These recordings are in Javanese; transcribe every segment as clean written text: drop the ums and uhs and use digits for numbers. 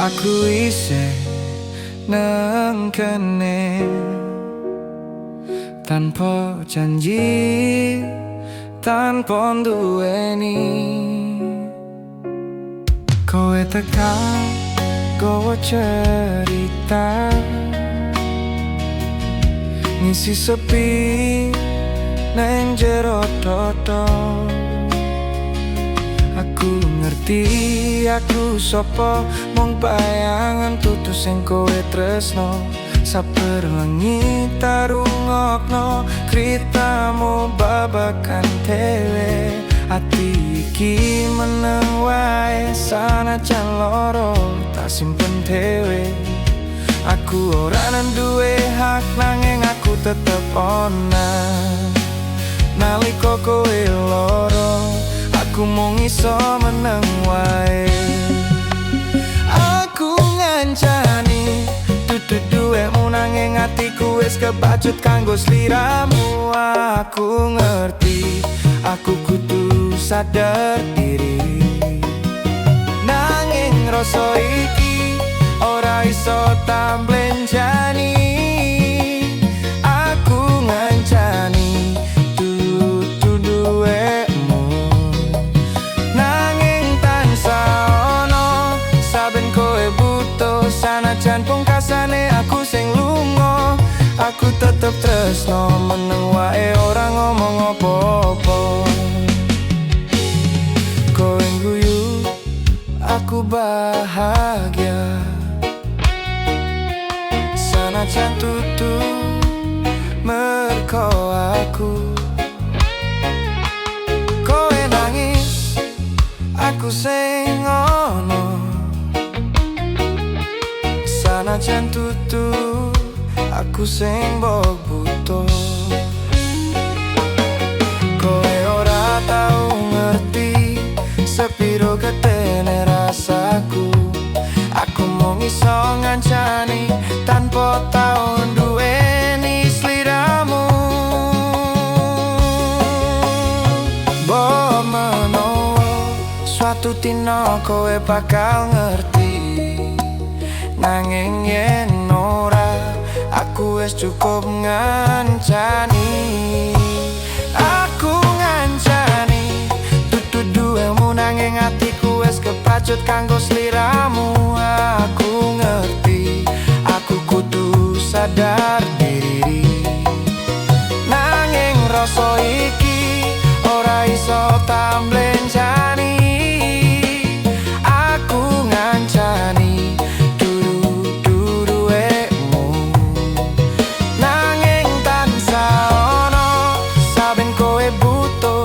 Aku isih nang kene tanpa janji, tanpa nduweni. Kowe tekan gowo cerita ngisi sepi nang jero dodo. Aku ngerti aku sopo, mung bayangan tutu sing kowe tresno. Saper wengi tarungokno kritamu babakan dhewe. Ati iki meneng wae sanajan loro tak simpen dhewe. Aku ora duwe hak nanging aku tetep ana nalika kowe loro. Aku mung iso meneng wae. Aku ngancani dudu duwemu nanging atiku wis kebacut kanggo sliramu. Aku ngerti aku kudu sadar diri, nanging rasa iki ora iso tamblenjani. Aku ngancani dudu duwemu nanging tansah ono saben kowe butuh. Sanajan pungkasane aku sing lunga, aku tetep tresno meneng wae ora ngomong apa-apa. Kowe guyu aku bahagia, sanajan tutu merko aku. Kowe nangis aku sing ono, sanajan tutu aku sing mbok butuh. Kowe ora tau ngerti sepiro getene rasaku. Aku mung iso ngancani tanpa tau duweni sliramu. Mbok menawa suatu dina kowe bakal ngerti, nanging yen ora aku wis cukup ngancani. Aku ngancani dudu duwemu nanging atiku wis kepacut kanggo sliramu. Aku ngerti aku kudu sadar diri, nanging rasa iki ora iso tamblenjani. Aku ngancani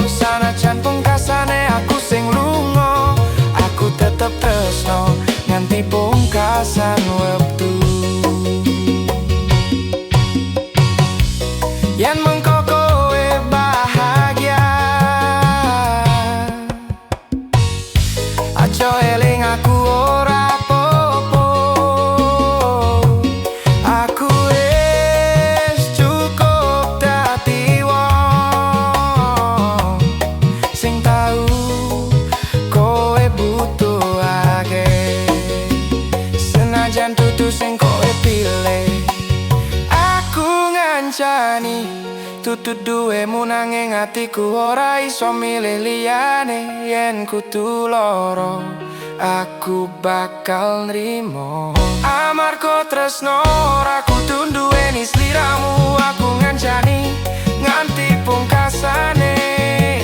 sanajan pungkasane aku sing lunga, aku tetep tresno nganti pungkasan wektu. Yen mengko kowe bahagia, aja eling aku ora apa-apa. Aku wis cukup dadi wong sing tau kowe butuhake, senajan dudu sing kowe pilih. Aku ngancani dudu duwemu nanging atiku ora iso milih liyane. Yen kudu loro aku bakal nrimo, amarga tresno ora kudu duweni sliramu. Aku ngancani nganti pungkasane,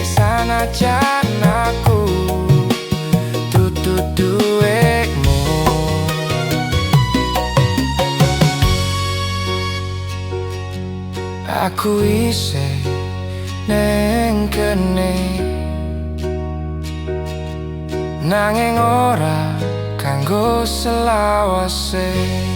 sanajan aku dudu duwemu. Aku isih neng kene nanging ora kanggo selawase.